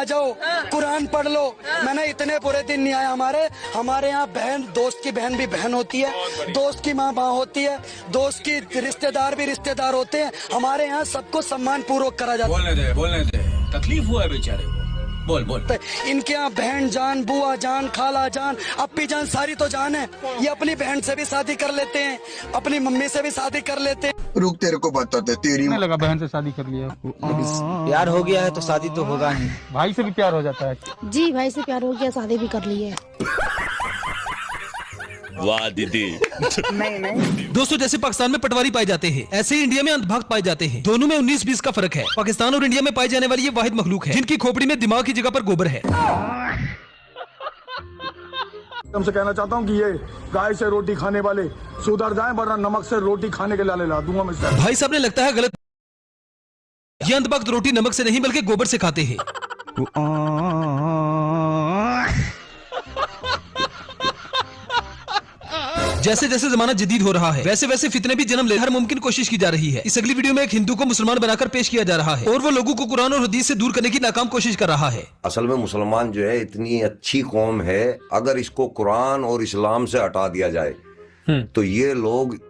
आ जाओ, कुरान पढ़ लो। मैंने इतने बुरे दिन नहीं आए हमारे यहाँ बहन, दोस्त की बहन भी बहन होती है, दोस्त की माँ होती है, दोस्त की रिश्तेदार भी रिश्तेदार होते हैं। हमारे यहाँ सबको सम्मान पूर्वक करा जाता है। बोलने दे, तकलीफ हुआ है बेचारे को। बोल। इनके यहाँ बहन जान, बुआ जान, खाला जान, अप्पी जान, सारी तो जान है। ये अपनी बहन से भी शादी कर लेते हैं, अपनी मम्मी से भी शादी कर लेते हैं। रुक, तेरे को बताते, तेरी नहीं लगा बहन से शादी कर लिया। प्यार हो गया है तो शादी तो होगा ही। भाई से भी प्यार हो जाता है। जी भाई से प्यार हो गया, शादी भी कर ली है। वाह दीदी। नहीं। दोस्तों, जैसे पाकिस्तान में पटवारी पाए जाते हैं, ऐसे ही इंडिया में अंधभक्त पाए जाते हैं। दोनों में 19-20 का फर्क है। पाकिस्तान और इंडिया में पाई जाने वाली ये वाहिद मखलूक है जिनकी खोपड़ी में दिमाग की जगह पर गोबर है। तुमसे कहना चाहता हूँ कि ये गाय से रोटी खाने वाले सुधर जाएं, वरना नमक से रोटी खाने के लाले ला दूंगा मैं। भाई साहब ने लगता है गलत। ये अंधभक्त रोटी नमक से नहीं बल्कि गोबर से खाते हैं। जैसे जैसे जमाना जदीद हो रहा है, वैसे वैसे फितने भी जन्म ले हर मुमकिन कोशिश की जा रही है। इस अगली वीडियो में एक हिंदू को मुसलमान बनाकर पेश किया जा रहा है और वो लोगों को कुरान और हदीस से दूर करने की नाकाम कोशिश कर रहा है। असल में मुसलमान जो है इतनी अच्छी कौम है, अगर इसको कुरान और इस्लाम से हटा दिया जाए तो ये लोग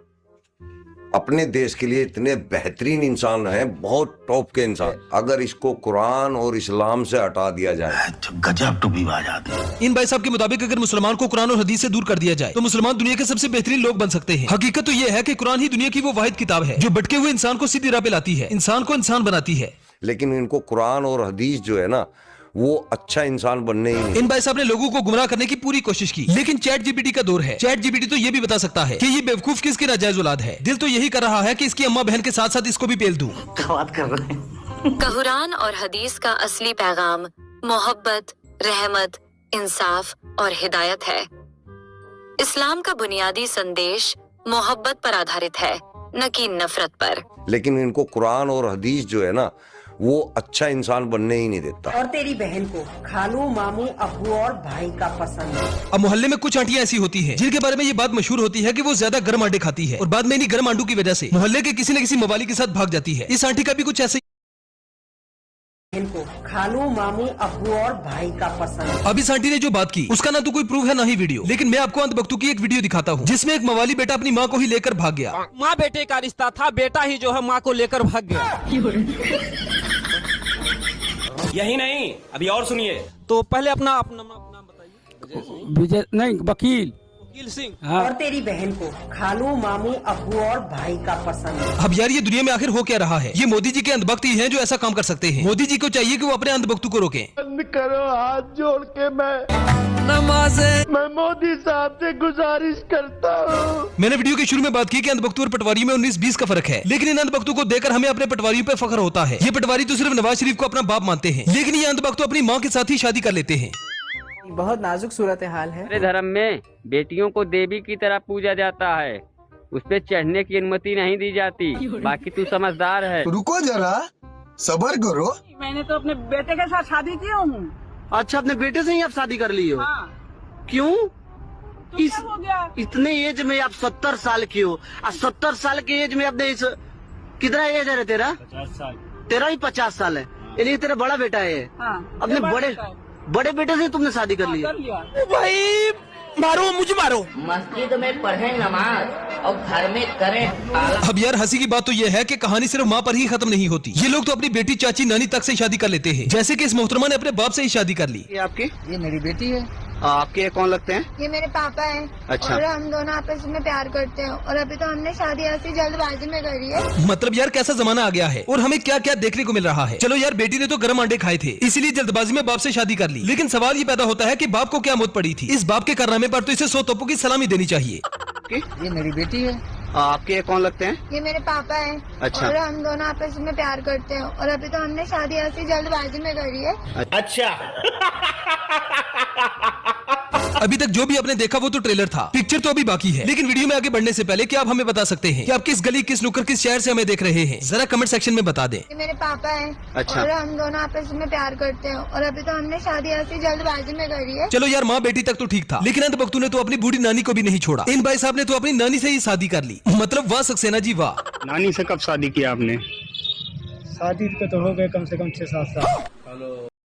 अपने देश के लिए इतने बेहतरीन इंसान हैं, बहुत टॉप के इंसान। अगर इसको कुरान और इस्लाम से हटा दिया जाए तो गजब टूबी बाज आती है। इन भाई साहब के मुताबिक अगर मुसलमान को कुरान और हदीस से दूर कर दिया जाए तो मुसलमान दुनिया के सबसे बेहतरीन लोग बन सकते हैं। हकीकत तो ये है कि कुरान ही दुनिया की वो वाहिद किताब है जो भटके हुए इंसान को सीधी राह पे लाती है, इंसान को इंसान बनाती है। लेकिन इनको कुरान और हदीस जो है ना, वो अच्छा इंसान बनने ही नहीं। इन भाई साहब ने लोगों को गुमराह करने की पूरी कोशिश की, लेकिन चैट जीपीटी का दौर है। चैट जीपीटी तो ये भी बता सकता है कि ये बेवकूफ किसकी नाजायज औलाद है। दिल तो यही कर रहा है कि इसकी अम्मा बहन के साथ साथ इसको भी पेल दूं। बात कर रहे हैं। कुरान और हदीस का असली पैगाम मोहब्बत, रहमत, इंसाफ और हिदायत है। इस्लाम का बुनियादी संदेश मोहब्बत पर आधारित है, न कि नफरत पर। लेकिन इनको कुरान और हदीस जो है ना, वो अच्छा इंसान बनने ही नहीं देता। और तेरी बहन को खालू, मामू, अब्बू और भाई का पसंद है। अब मोहल्ले में कुछ आंटियां ऐसी होती हैं जिनके बारे में ये बात मशहूर होती है कि वो ज्यादा गर्म अंडे खाती है और बाद में इन्हीं गर्म अंडों की वजह से मोहल्ले के किसी न किसी मवाली के साथ भाग जाती है। इस आंटी का भी कुछ ऐसे इनको खालू, मामू, अब्बू और भाई का पसंद है। अब इस आंटी ने जो बात की उसका ना तो कोई प्रूफ है ना ही वीडियो, लेकिन मैं आपको अंधभक्तों की एक वीडियो दिखाता हूँ जिसमें एक मवाली बेटा अपनी माँ को ही लेकर भाग गया। माँ बेटे का रिश्ता था, बेटा ही जो है माँ को लेकर भाग गया। यही नहीं, अभी और सुनिए। तो पहले अपना नाम बताइए। विजय नहीं, वकील सिंह। और तेरी बहन को खालू, मामू, अब्बू और भाई का पसंद है। अब यार ये दुनिया में आखिर हो क्या रहा है? ये मोदी जी के अंधभक्त ही हैं जो ऐसा काम कर सकते हैं। मोदी जी को चाहिए कि वो अपने अंधभक्तों को रोकें। बंद करो, हाथ जोड़ के मैं मोदी साहब से गुजारिश करता हूँ। मैंने वीडियो के शुरू में बात की कि अंधभक्तों और पटवारियों में 19-20 का फर्क है, लेकिन इन अंधभक्तों को देखकर हमें अपने पटवारियों पे फख्र होता है। ये पटवारी तो सिर्फ नवाज शरीफ को अपना बाप मानते हैं, लेकिन ये अंधभक्त तो अपनी माँ के साथ ही शादी कर लेते हैं। बहुत नाजुक सूरत हाल है। हमारे धर्म में बेटियों को देवी की तरह पूजा जाता है, उस पे चढ़ने की अनुमति नहीं दी जाती। बाकी तू समझदार है। रुको जरा, सबर करो। मैंने तो अपने बेटे के साथ शादी की हूँ। अच्छा, अपने बेटे से ही आप शादी कर ली हो? हाँ। क्यों? इस हो गया? इतने एज में आप 70 साल की हो, 70 साल के एज में आपने कितना एज है तेरा? 50 साल। तेरा ही 50 साल है, यानी तेरा बड़ा बेटा है। हाँ, अपने बड़े बेटे से तुमने शादी कर लिया? भाई मारो, मुझे मारो। मस्जिद में पढ़े नमाज और घर में करें। अब यार हंसी की बात तो ये है कि कहानी सिर्फ माँ पर ही खत्म नहीं होती। ये लोग तो अपनी बेटी, चाची, नानी तक से शादी कर लेते हैं, जैसे कि इस मोहतरमा ने अपने बाप से ही शादी कर ली। ये आपकी? ये मेरी बेटी है। आपके कौन लगते हैं? ये मेरे पापा हैं। अच्छा। और हम दोनों आपस में प्यार करते हैं और अभी तो हमने शादी ऐसी जल्दबाजी में करी है। मतलब यार कैसा जमाना आ गया है और हमें क्या क्या देखने को मिल रहा है। चलो यार, बेटी ने तो गर्म अंडे खाए थे, इसीलिए जल्दबाजी में बाप से शादी कर ली, लेकिन सवाल ये पैदा होता है कि बाप को क्या मौत पड़ी थी। इस बाप के कारनामे पर तो इसे 100 तोपों की सलामी देनी चाहिए। ये मेरी बेटी है। आपके कौन लगते हैं? ये मेरे पापा हैं। अच्छा। और हम दोनों आपस में प्यार करते हैं और अभी तो हमने शादी ऐसी जल्दबाजी में करी है। अच्छा। अभी तक जो भी आपने देखा वो तो ट्रेलर था, पिक्चर तो अभी बाकी है। लेकिन वीडियो में आगे बढ़ने से पहले क्या आप हमें बता सकते हैं कि आप किस गली, किस नुक्कड़, किस शहर से हमें देख रहे हैं? जरा कमेंट सेक्शन में बता दें। ये मेरे पापा हैं। अच्छा। और हम दोनों आपस में प्यार करते हैं और अभी तो हमने शादी ऐसी जल्दबाजी में करी है। चलो यार, माँ बेटी तक तो ठीक था, लेकिन अंधभक्तों ने तो अपनी बूढ़ी नानी को भी नहीं छोड़ा। इन भाई साहब ने तो अपनी नानी से ही शादी कर ली। मतलब वाह सक्सेना जी वाह। नानी से कब शादी किया आपने? शादी तो हो गए कम से कम 6-7 साल।